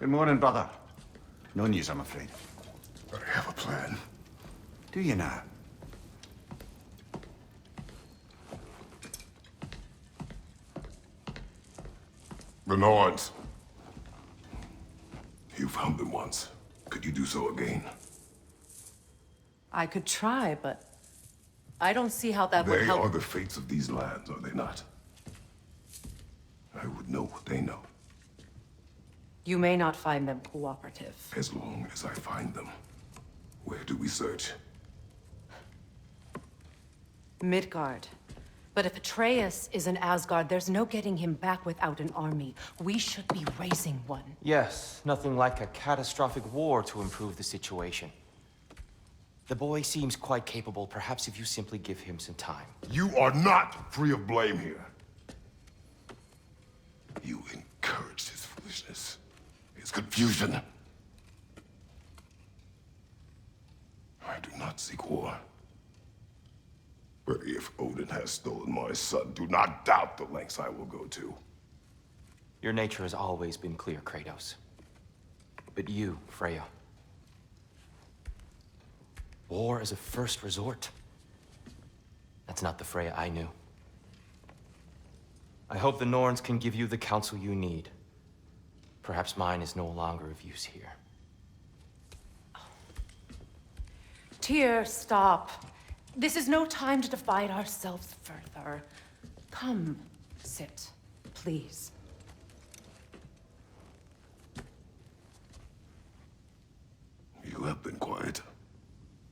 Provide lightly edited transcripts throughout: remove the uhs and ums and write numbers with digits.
Good morning, brother. No news, I'm afraid. I have a plan. Do you now? The Norns. You found them once. Could you do so again? I could try, but I don't see how that would help. They are the fates of these lands, are they not? I would know what they know. You may not find them cooperative. As long as I find them. Where do we search? Midgard. But if Atreus is in Asgard, there's no getting him back without an army. We should be raising one. Yes, nothing like a catastrophic war to improve the situation. The boy seems quite capable. Perhaps if you simply give him some time. You are not free of blame here. You encouraged his foolishness, his confusion. I do not seek war. But if Odin has stolen my son, do not doubt the lengths I will go to. Your nature has always been clear, Kratos. But you, Freya. War as a first resort. That's not the Freya I knew. I hope the Norns can give you the counsel you need. Perhaps mine is no longer of use here. Tyr, stop. This is no time to divide ourselves further. Come, sit, please. You have been quiet.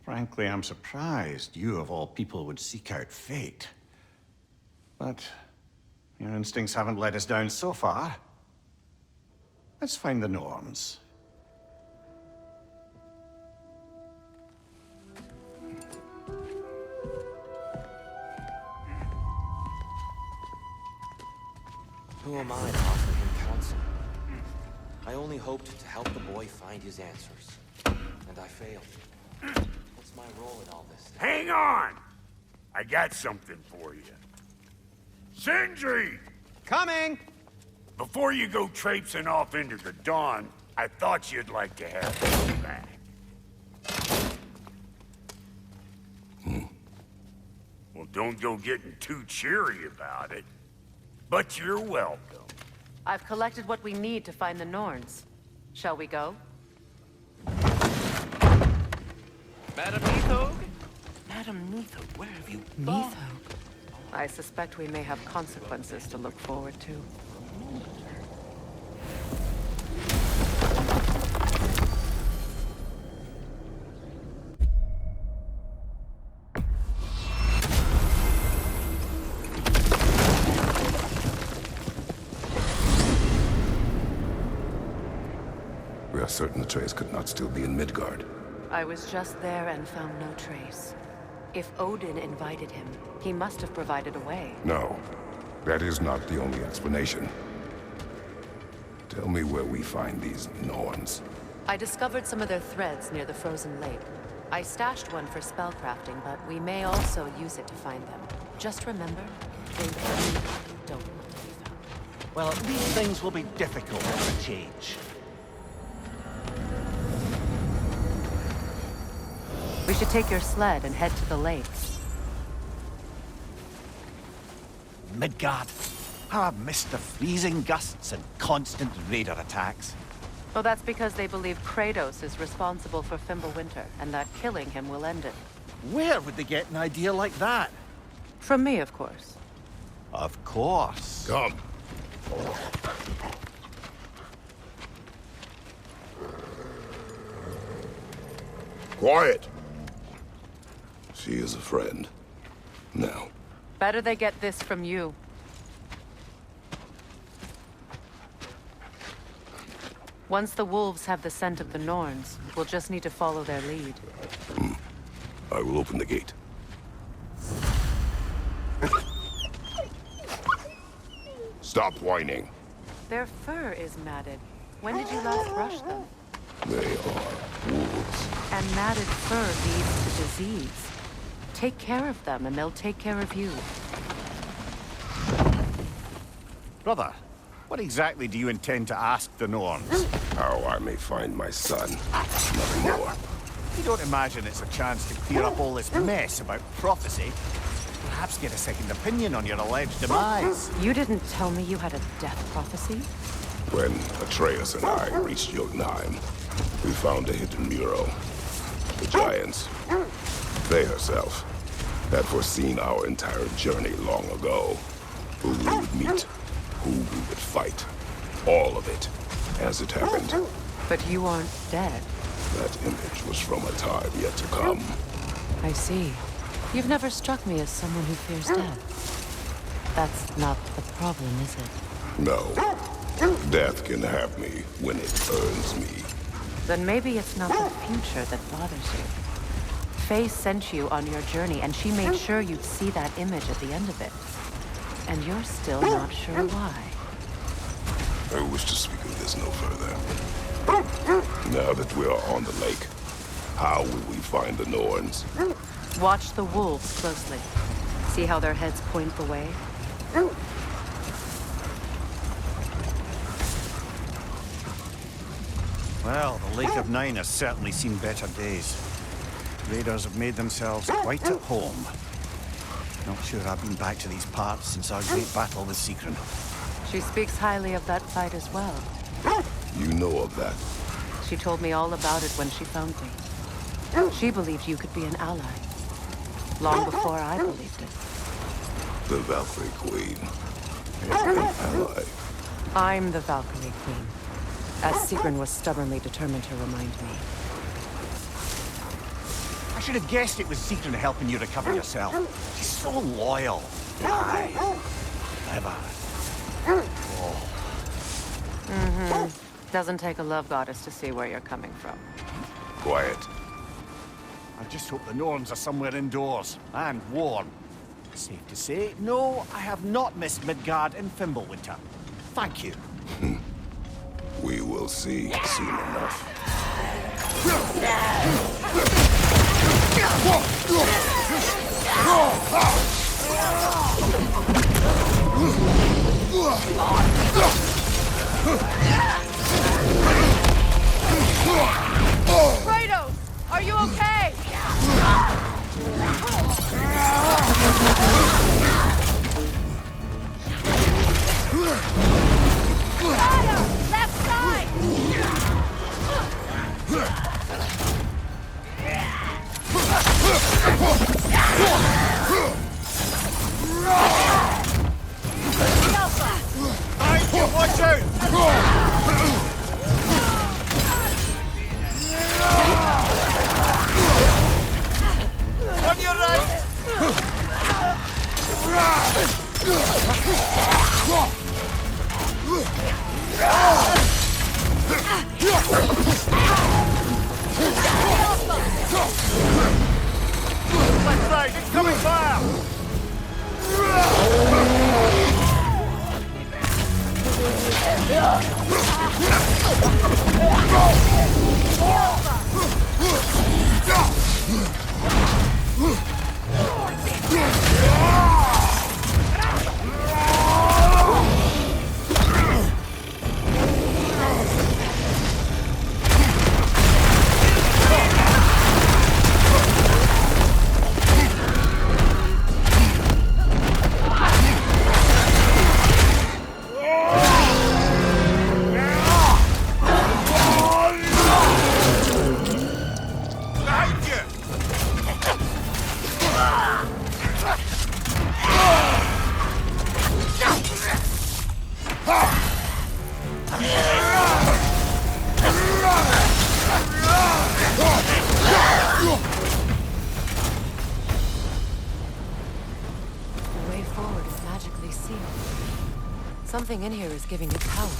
Frankly, I'm surprised you, of all people, would seek out fate. But your instincts haven't let us down so far. Let's find the Norns. Who am I to offer him counsel? I only hoped to help the boy find his answers. And I failed. What's my role in all this? Hang on! I got something for you. Sindri! Coming! Before you go traipsing off into the dawn, I thought you'd like to have this back. Well, don't go getting too cheery about it. But you're welcome. I've collected what we need to find the Norns. Shall we go? Madam Neathog? Madam Neathog, where have you gone? Neathog. I suspect we may have consequences to look forward to. We are certain Atreus could not still be in Midgard. I was just there and found no trace. If Odin invited him, he must have provided a way. No, that is not the only explanation. Tell me where we find these Norns. I discovered some of their threads near the frozen lake. I stashed one for spellcrafting, but we may also use it to find them. Just remember, they don't want to be found. Well, these things will be difficult to change. We should take your sled and head to the lake. Midgard. How I've missed the freezing gusts and constant raider attacks. Well, that's because they believe Kratos is responsible for Fimbulwinter, and that killing him will end it. Where would they get an idea like that? From me, of course. Of course. Come. Quiet. She is a friend. Now. Better they get this from you. Once the wolves have the scent of the Norns, we'll just need to follow their lead. I will open the gate. Stop whining. Their fur is matted. When did you last brush them? They are wolves. And matted fur leads to disease. Take care of them, and they'll take care of you. Brother, What exactly do you intend to ask the Norns? How I may find my son. Nothing more. You don't imagine it's a chance to clear up all this mess about prophecy? Perhaps get a second opinion on your alleged demise. You didn't tell me you had a death prophecy? When Atreus and I reached Jotunheim, we found a hidden mural. The Giants, they herself, had foreseen our entire journey long ago. Who we would meet, who we would fight. All of it, as it happened. But you aren't dead. That image was from a time yet to come. I see. You've never struck me as someone who fears death. That's not the problem, is it? No. Death can have me when it earns me. Then maybe it's not the future that bothers you. Faye sent you on your journey, and she made sure you'd see that image at the end of it. And you're still not sure why. I wish to speak of this no further. Now that we are on the lake, how will we find the Norns? Watch the wolves closely. See how their heads point the way? Well, the Lake of Nine has certainly seen better days. Raiders have made themselves quite at home. Not sure I've been back to these parts since our great battle with Sigrun. She speaks highly of that fight as well. You know of that. She told me all about it when she found me. She believed you could be an ally. Long before I believed it. The Valkyrie Queen. An ally. I'm the Valkyrie Queen. As Sigrun was stubbornly determined to remind me. I should have guessed it was Sigrun helping you recover yourself. She's so loyal. Aye. Clever. Doesn't take a love goddess to see where you're coming from. Quiet. I just hope the Norns are somewhere indoors and warm. Safe to say, no, I have not missed Midgard in Fimbulwinter. Thank you. We will see soon enough. Kratos! Are you okay? Left side! Watch out! On your right! Left side, incoming fire! Something in here is giving you power.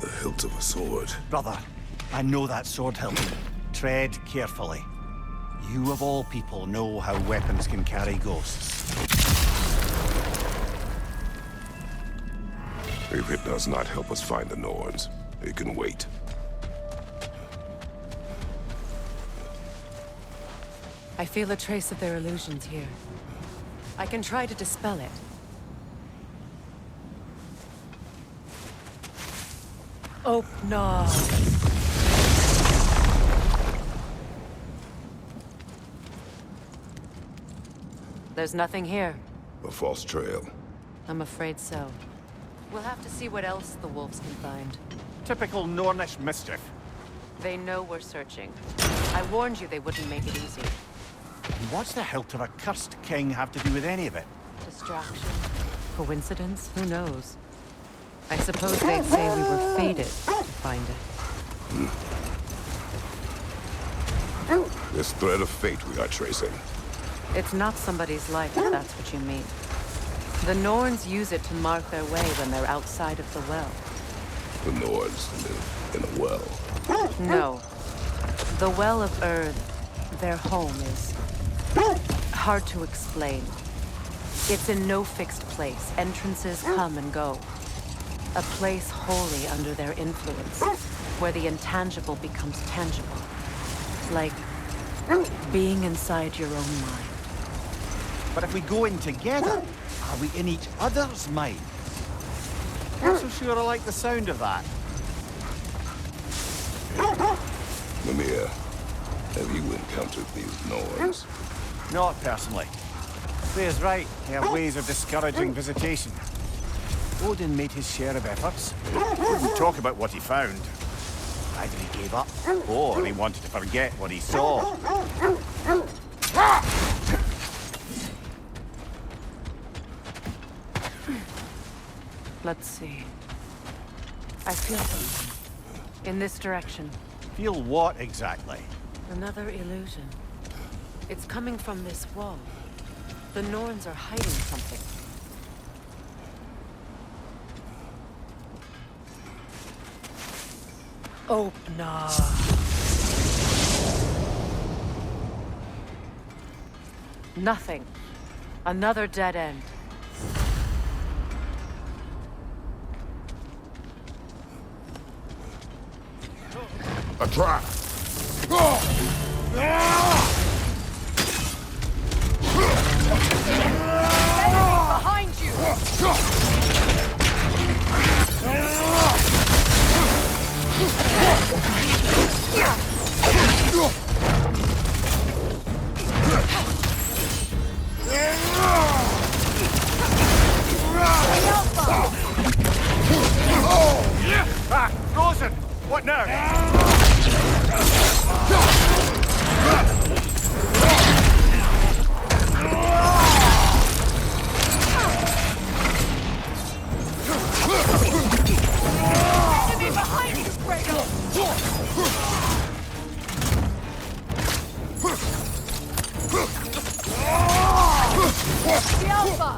The hilt of a sword. Brother, I know that sword hilt. Tread carefully. You of all people know how weapons can carry ghosts. If it does not help us find the Norns, it can wait. I feel a trace of their illusions here. I can try to dispel it. Oh, no. There's nothing here. A false trail. I'm afraid so. We'll have to see what else the wolves can find. Typical Nornish mischief. They know we're searching. I warned you they wouldn't make it easy. And what's the hilt of a cursed king have to do with any of it? Distraction? Coincidence? Who knows? I suppose they'd say we were fated to find it. This thread of fate we are tracing. It's not somebody's life, if that's what you mean. The Norns use it to mark their way when they're outside of the well. The Norns live in a well. No. The Well of Earth, their home, is hard to explain. It's in no fixed place. Entrances come and go. A place wholly under their influence, where the intangible becomes tangible. Like being inside your own mind. But if we go in together, are we in each other's mind? Not so sure I like the sound of that. Mimir, have you encountered these Norns? Not personally. Freya's right. They have ways of discouraging visitation. Odin made his share of efforts. Wouldn't talk about what he found. Either he gave up, or he wanted to forget what he saw. Let's see. I feel something. In this direction. Feel what exactly? Another illusion. It's coming from this wall. The Norns are hiding something. Oh, no. Nothing. Another dead end. A trap! Behind you! Ah! Frozen! What now? Enemy behind you, Kratos! The Alpha!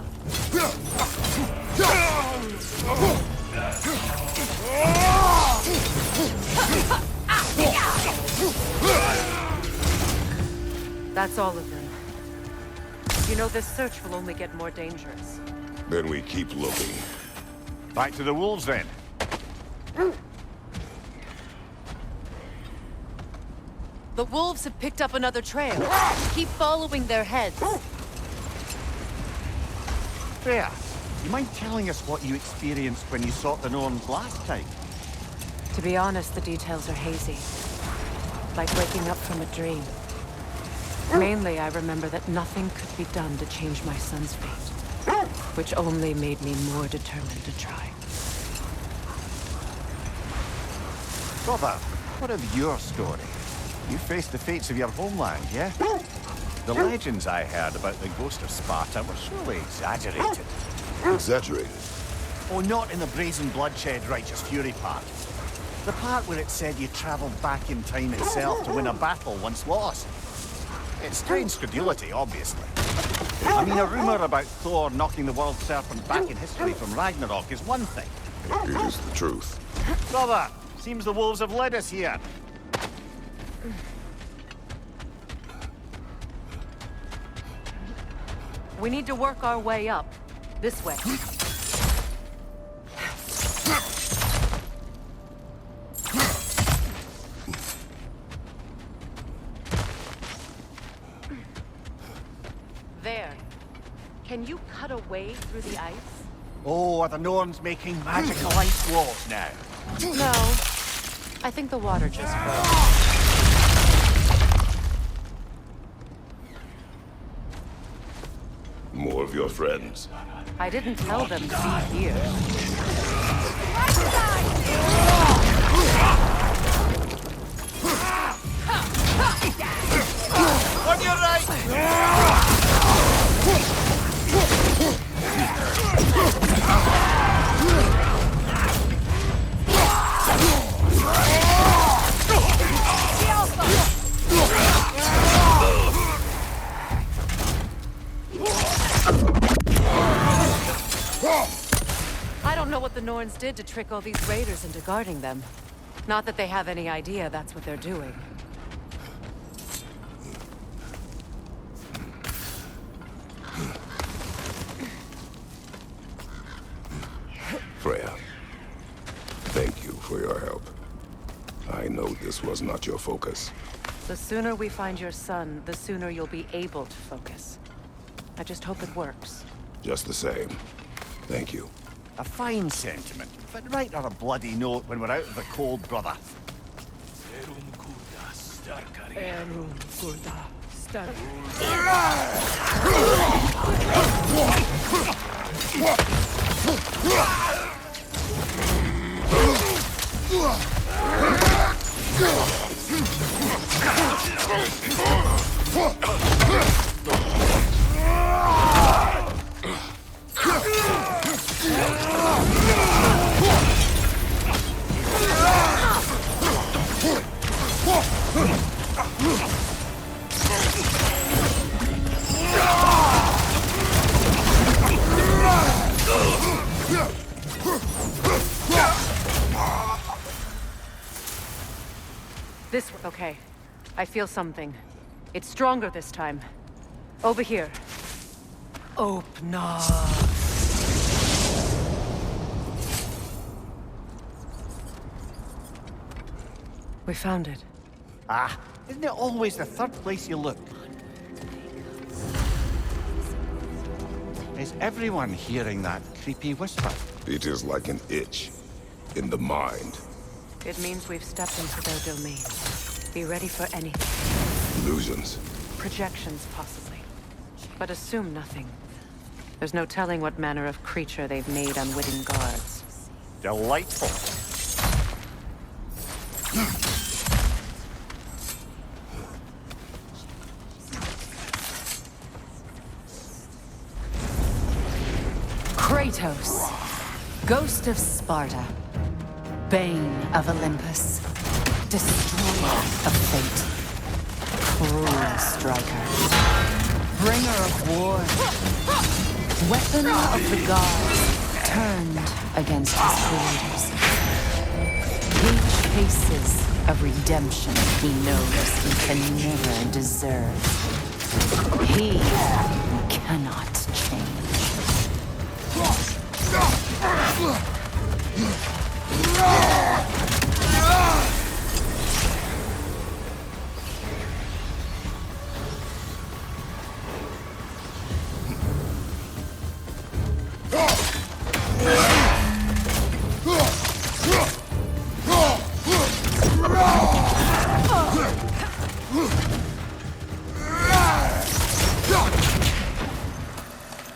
That's all of them. You know, this search will only get more dangerous. Then we keep looking. Back to the wolves then. The wolves have picked up another trail. Keep following their heads. Freya, you mind telling us what you experienced when you sought the Norns last time? To be honest, the details are hazy. Like waking up from a dream. Mainly, I remember that nothing could be done to change my son's fate. Which only made me more determined to try. Brother, what of your story? You faced the fates of your homeland, yeah? The legends I heard about the ghost of Sparta were surely exaggerated. Exaggerated? Oh, not in the brazen bloodshed righteous fury part. The part where it said you travelled back in time itself to win a battle once lost. It's strange credulity, obviously. I mean, a rumour about Thor knocking the world serpent back in history from Ragnarok is one thing. It is the truth. Brother, seems the wolves have led us here. We need to work our way up. This way. There. Can you cut a way through the ice? Oh, are the Norns making magical ice walls now? No. I think the water just froze. More of your friends. I didn't tell them to be here. On your right! I don't know what the Norns did to trick all these raiders into guarding them. Not that they have any idea that's what they're doing. Freya, thank you for your help. I know this was not your focus. The sooner we find your son, the sooner you'll be able to focus. I just hope it works. Just the same, thank you. A fine sentiment, but write her a bloody note when we're out of the cold, brother. Okay. I feel something. It's stronger this time. Over here. Opna. We found it. Ah, isn't it always the third place you look? Is everyone hearing that creepy whisper? It is like an itch in the mind. It means we've stepped into their domain. Be ready for anything. Illusions. Projections, possibly. But assume nothing. There's no telling what manner of creature they've made unwitting guards. Delightful. Kratos, ghost of Sparta, bane of Olympus, destroyer of fate, cruel striker, bringer of war, weapon of the gods, turned against his creators. He chases a redemption he knows he can never deserve. He cannot change.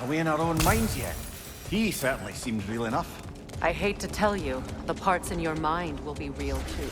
Are we in our own minds yet? He certainly seems real enough. I hate to tell you, the parts in your mind will be real too.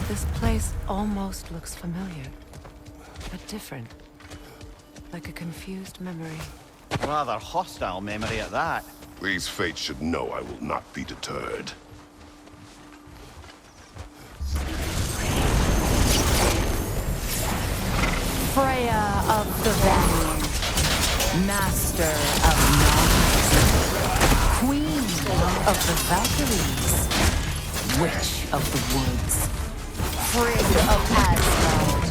This place almost looks familiar, but different. Like a confused memory. Rather hostile memory at that. These fates should know I will not be deterred. Freya of the Valiant, master of Norns, queen of the Valkyries, witch of the woods, Frigg of Asgard,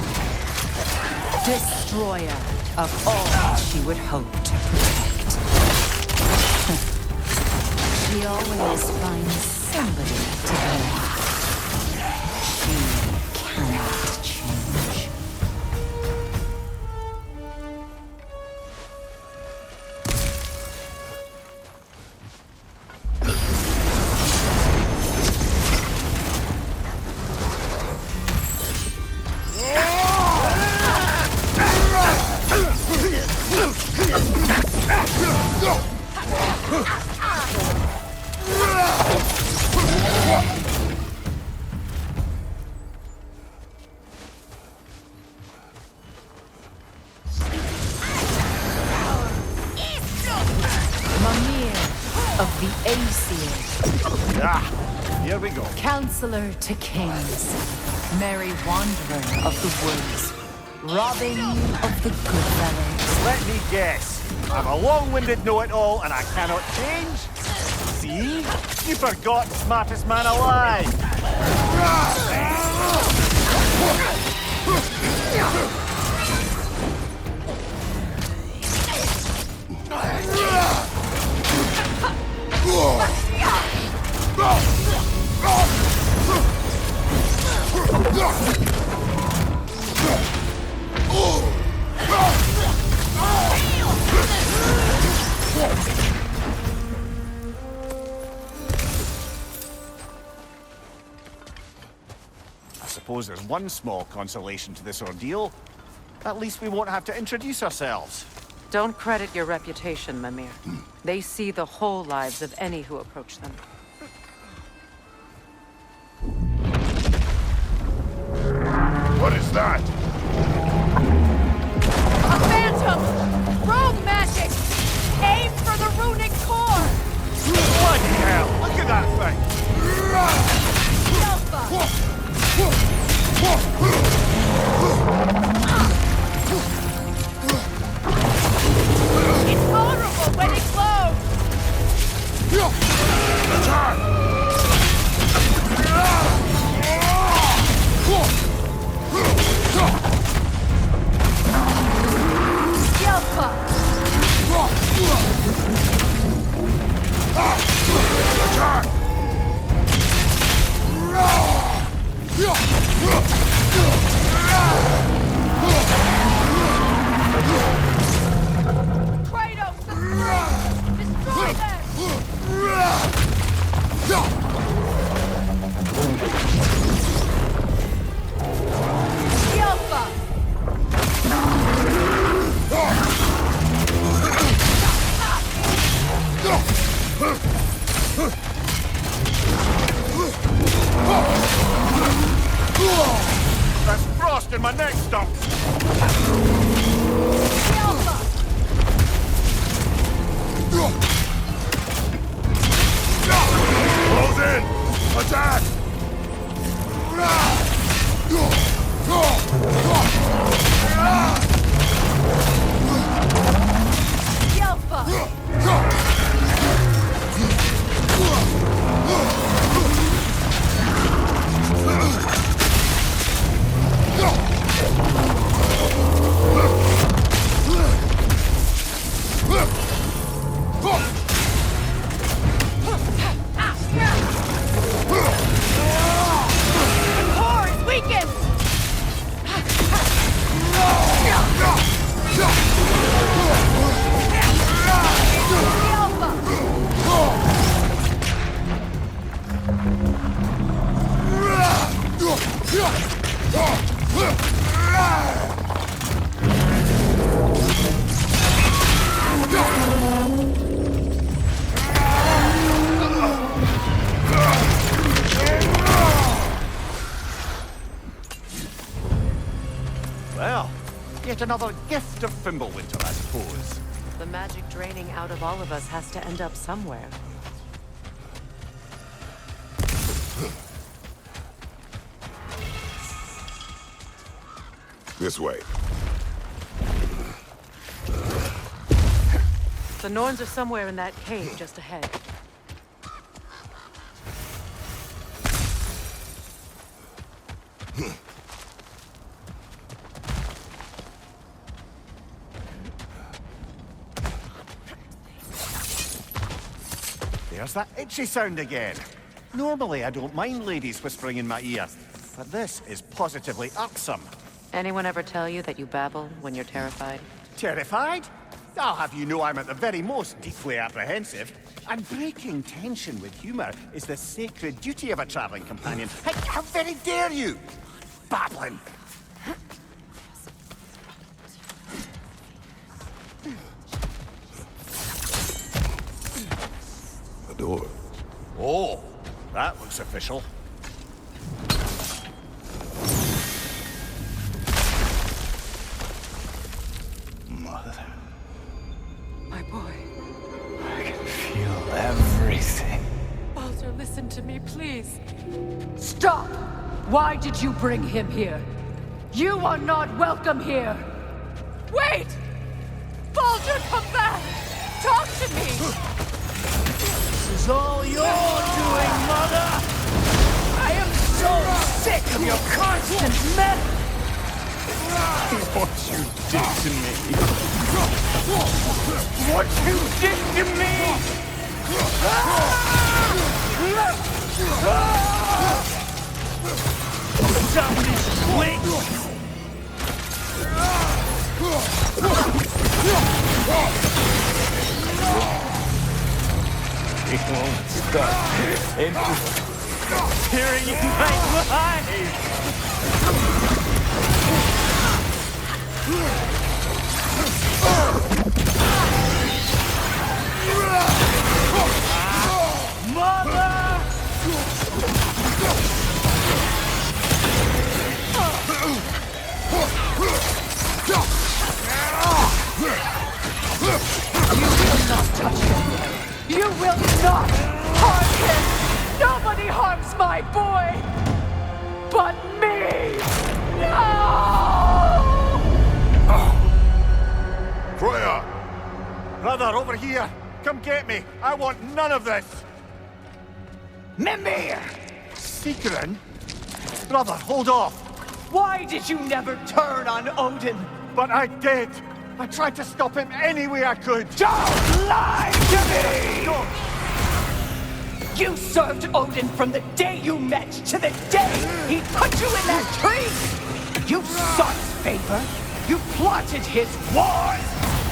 Destroyer of all she would hope to protect. She always finds somebody to blame. She cannot change. Of the Aesir, Here we go. Counselor to Kings, Merry Wanderer of the Woods, Robin of the Goodfellows. Let me guess. I'm a long-winded know-it-all and I cannot change? See? You forgot smartest man alive. I suppose there's one small consolation to this ordeal. At least we won't have to introduce ourselves. Don't credit your reputation, Mimir. They see the whole lives of any who approach them. What is that? A phantom! Rogue magic! Aim for the runic core! Bloody hell! Look at that thing! Alpha! It's vulnerable when it glows! Kratos! Destroy them! Alpha! That's frost in my neck stump! Close in! Attack! Well, yet another gift of Fimbulwinter, I suppose. The magic draining out of all of us has to end up somewhere. This way. The Norns are somewhere in that cave just ahead. There's that itchy sound again. Normally, I don't mind ladies whispering in my ear, but this is positively irksome. Anyone ever tell you that you babble when you're terrified? Terrified? I'll have you know I'm at the very most deeply apprehensive. And breaking tension with humor is the sacred duty of a traveling companion. Hey, how very dare you! Babbling! The door. Oh, that looks official. Mother, My boy. I can feel everything. Baldur, listen to me, please. Stop! Why did you bring him here? You are not welcome here! Wait! Baldur, come back! Talk to me! This is all your doing, Mother! I am so sick of your constant mess! What you did to me. What you did to me! Somebody's wings! It won't stop. Interfering in my life! Mother! You will not harm him! Nobody harms my boy! But me! No! Freya! Brother, over here! Come get me! I want none of this! Mimir! Sigrun? Brother, hold off! Why did you never turn on Odin? But I did! I tried to stop him any way I could! Don't lie to me! No. You served Odin from the day you met to the day he put you in that tree! You sought his favor. You plotted his wars.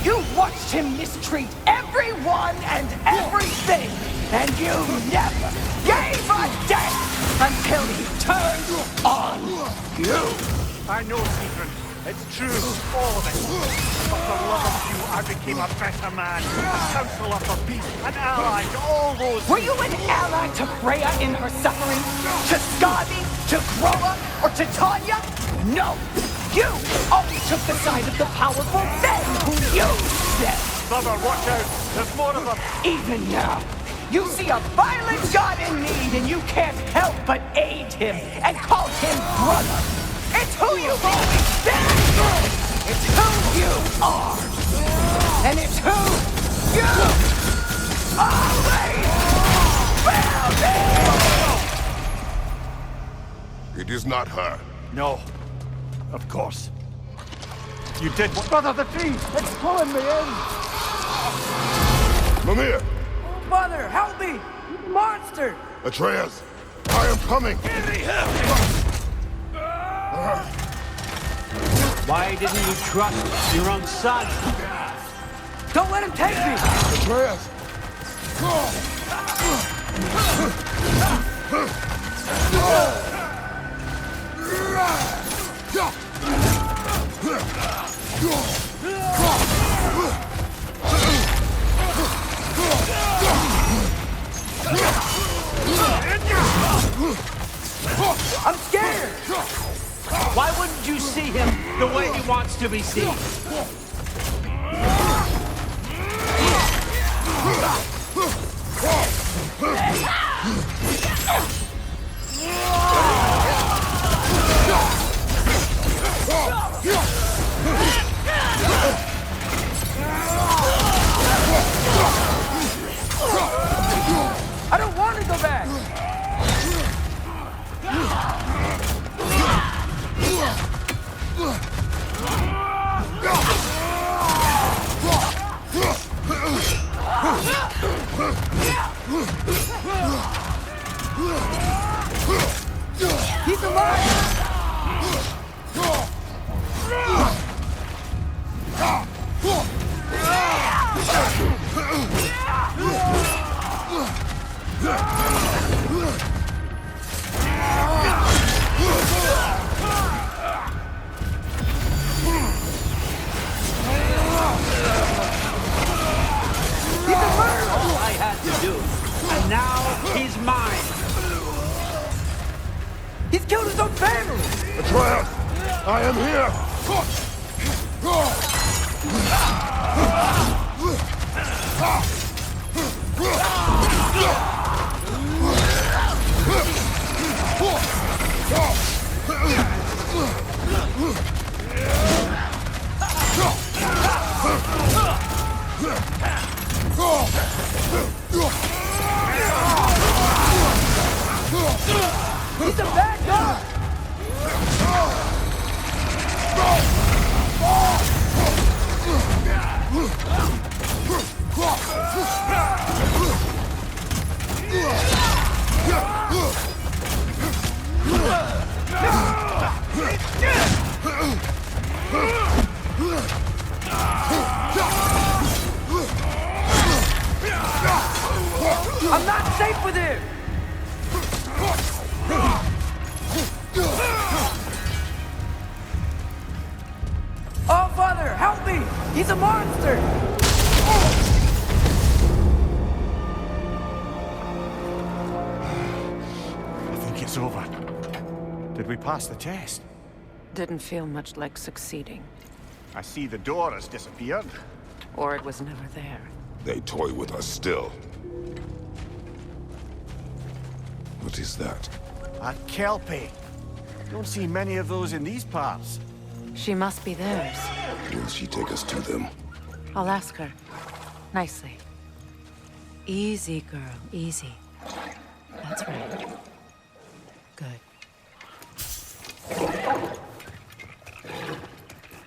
You watched him mistreat everyone and everything. And you never gave a damn until he turned on you. I know, Sigrun. It's true, all of it. But for love of you, I became a better man, a counselor for peace, an ally to all those... Were you an ally to Freya in her suffering? To Skadi? To Groa? Or to Tanya? No! You always took the side of the powerful men who used them! Brother, watch out! There's more of them! Even now, you see a violent god in need and you can't help but aid him and call him brother! It's who you've always been! It's who you are! And it's who you always will be! It is not her. No. Of course. You did what... Brother, the tree! It's pulling me in! Mimir! Mother, help me! Monster! Atreus! I am coming! Why didn't you trust your own son? Don't let him take me! Atreus! I'm scared! Why wouldn't you see him the way he wants to be seen? I don't want to go back! He's alive! All I had to do, and now he's mine. He's killed his own family! Atreus, I am here! He's a bad guy! I'm not safe with him! Oh, Father, help me! He's a monster! I think it's over. Did we pass the test? Didn't feel much like succeeding. I see the door has disappeared. Or it was never there. They toy with us still. What is that? A Kelpie. Don't see many of those in these parts. She must be theirs. Will she take us to them? I'll ask her. Nicely. Easy, girl. Easy. That's right. Good.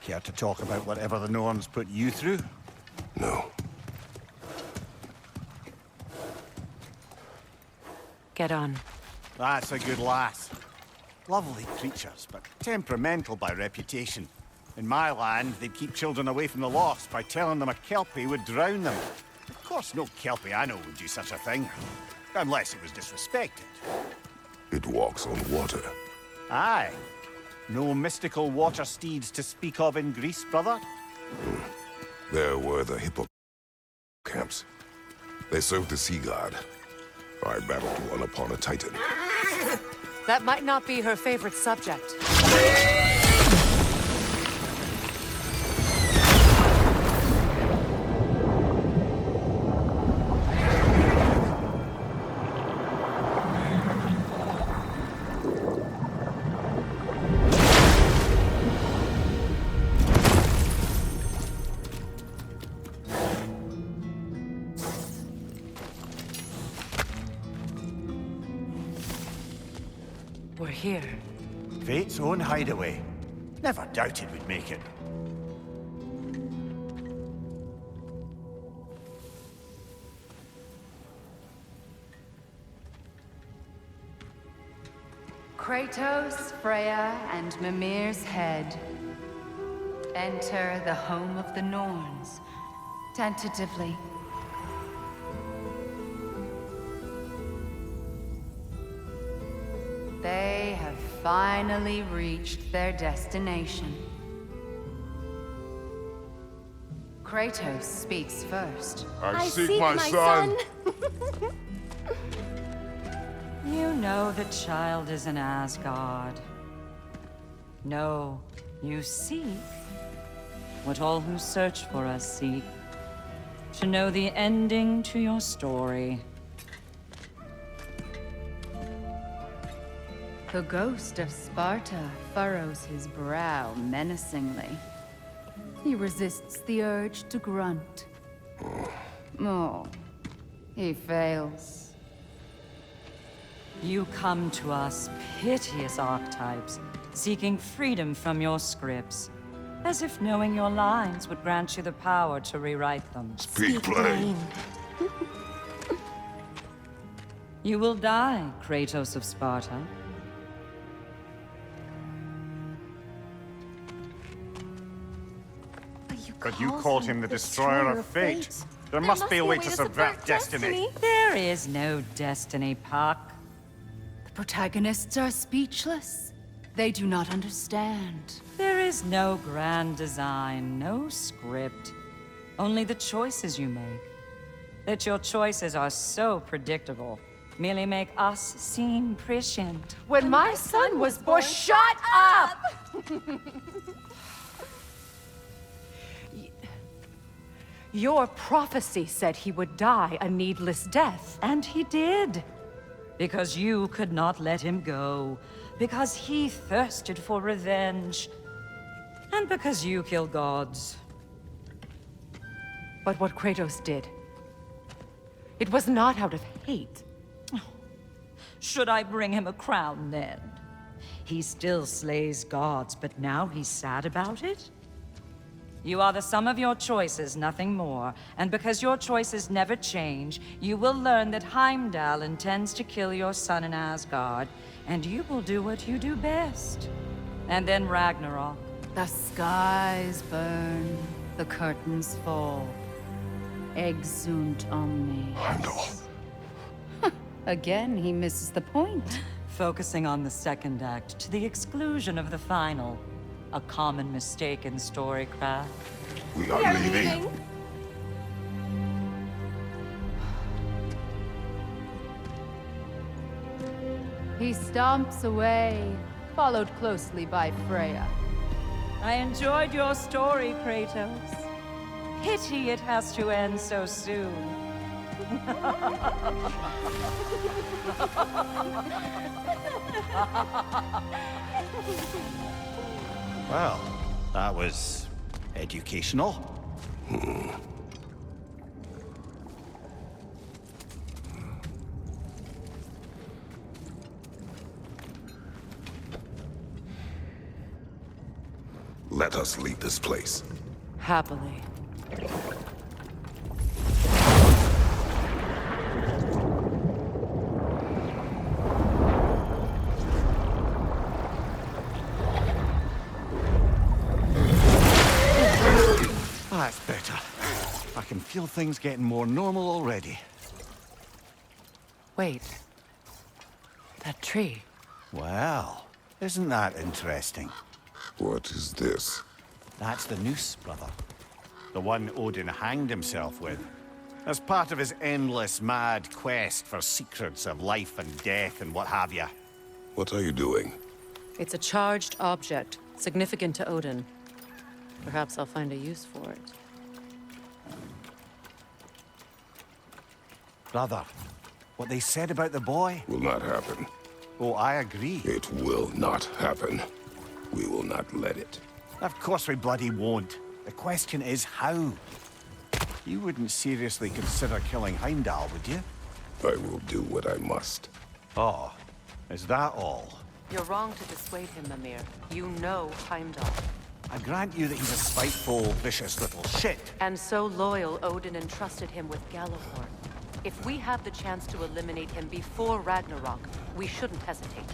Care to talk about whatever the Norns put you through? No. Get on. That's a good lass. Lovely creatures, but temperamental by reputation. In my land, they'd keep children away from the lost by telling them a Kelpie would drown them. Of course, no Kelpie I know would do such a thing. Unless it was disrespected. It walks on water. Aye. No mystical water steeds to speak of in Greece, brother? There were the hippo camps. They served the sea god. I battled one upon a titan. That might not be her favorite subject. We're here. Fate's own hideaway. Never doubted we'd make it. Kratos, Freya, and Mimir's head. Enter the home of the Norns. Tentatively. They have finally reached their destination. Kratos speaks first. I seek my son. You know the child is in Asgard. No, you seek what all who search for us seek. To know the ending to your story. The ghost of Sparta furrows his brow menacingly. He resists the urge to grunt. Oh, he fails. You come to us, piteous archetypes, seeking freedom from your scripts. As if knowing your lines would grant you the power to rewrite them. Speak plain. You will die, Kratos of Sparta. But you called him the destroyer of fate. There must be a way to subvert destiny. There is no destiny, Puck. The protagonists are speechless. They do not understand. There is no grand design, no script. Only the choices you make. That your choices are so predictable merely make us seem prescient. When my son was born, shut up! Your prophecy said he would die a needless death. And he did. Because you could not let him go. Because he thirsted for revenge. And because you kill gods. But what Kratos did, it was not out of hate. Should I bring him a crown then? He still slays gods, but now he's sad about it? You are the sum of your choices, nothing more. And because your choices never change, you will learn that Heimdall intends to kill your son in Asgard, and you will do what you do best. And then Ragnarok. The skies burn, the curtains fall. Exunt omnes. Heimdall. Again, he misses the point. Focusing on the second act to the exclusion of the final. A common mistake in storycraft. We are leaving. He stomps away, followed closely by Freya. I enjoyed your story, Kratos. Pity it has to end so soon. Well, that was educational. Let us leave this place. Happily. That's better. I can feel things getting more normal already. Wait. That tree. Well, isn't that interesting? What is this? That's the noose, brother. The one Odin hanged himself with. As part of his endless, mad quest for secrets of life and death and what have you. What are you doing? It's a charged object, significant to Odin. Perhaps I'll find a use for it. Brother, what they said about the boy? Will not happen. Oh, I agree. It will not happen. We will not let it. Of course we bloody won't. The question is how? You wouldn't seriously consider killing Heimdall, would you? I will do what I must. Oh, is that all? You're wrong to dissuade him, Mimir. You know Heimdall. I grant you that he's a spiteful, vicious little shit. And so loyal, Odin entrusted him with Gjallarhorn. If we have the chance to eliminate him before Ragnarok, we shouldn't hesitate.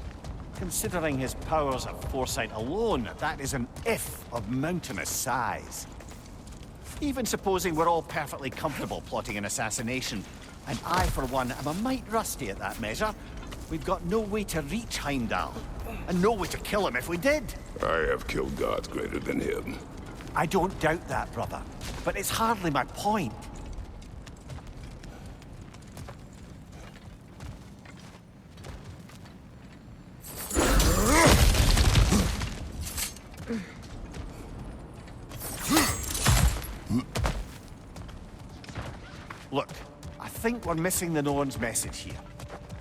Considering his powers of foresight alone, that is an if of mountainous size. Even supposing we're all perfectly comfortable plotting an assassination, and I, for one, am a mite rusty at that measure, we've got no way to reach Heimdall, and no way to kill him if we did. I have killed gods greater than him. I don't doubt that, brother, but it's hardly my point. Look, I think we're missing the Norns' message here.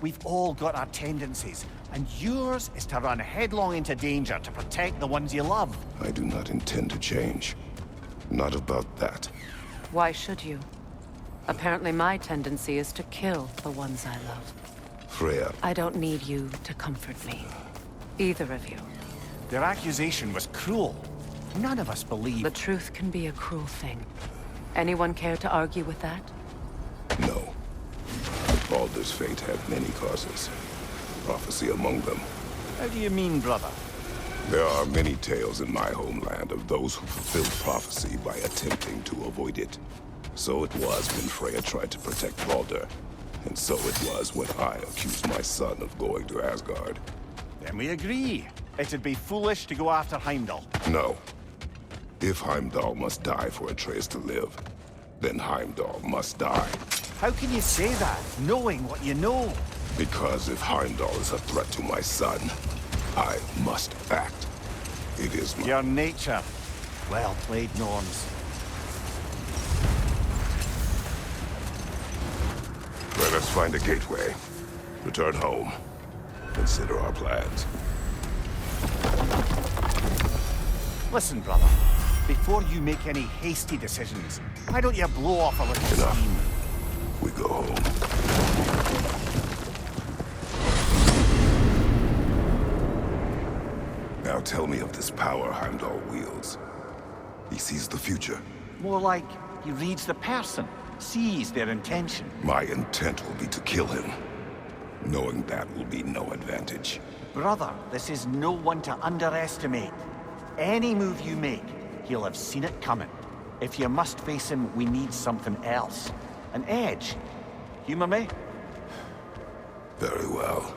We've all got our tendencies, and yours is to run headlong into danger to protect the ones you love. I do not intend to change. Not about that. Why should you? Apparently my tendency is to kill the ones I love. Freya, I don't need you to comfort me. Either of you. Their accusation was cruel. None of us believe... The truth can be a cruel thing. Anyone care to argue with that? no. With all due brother's fate had many causes. Prophecy among them. How do you mean, brother? There are many tales in my homeland of those who fulfilled prophecy by attempting to avoid it. So it was when Freya tried to protect Baldur. And so it was when I accused my son of going to Asgard. Then we agree. It'd be foolish to go after Heimdall. No. If Heimdall must die for Atreus to live, then Heimdall must die. How can you say that, knowing what you know? Because if Heimdall is a threat to my son, I must act. It is my... Your nature. Well played, Norns. Let us find a gateway. Return home. Consider our plans. Listen, brother. Before you make any hasty decisions, why don't you blow off a little Enough. steam? We go home. Now tell me of this power Heimdall wields. He sees the future. More like he reads the person, sees their intention. My intent will be to kill him. Knowing that will be no advantage. Brother, this is no one to underestimate. Any move you make, he'll have seen it coming. If you must face him, we need something else. An edge. Humor me? Very well.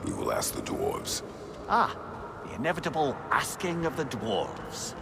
We will ask the dwarves. Ah, the inevitable asking of the dwarves.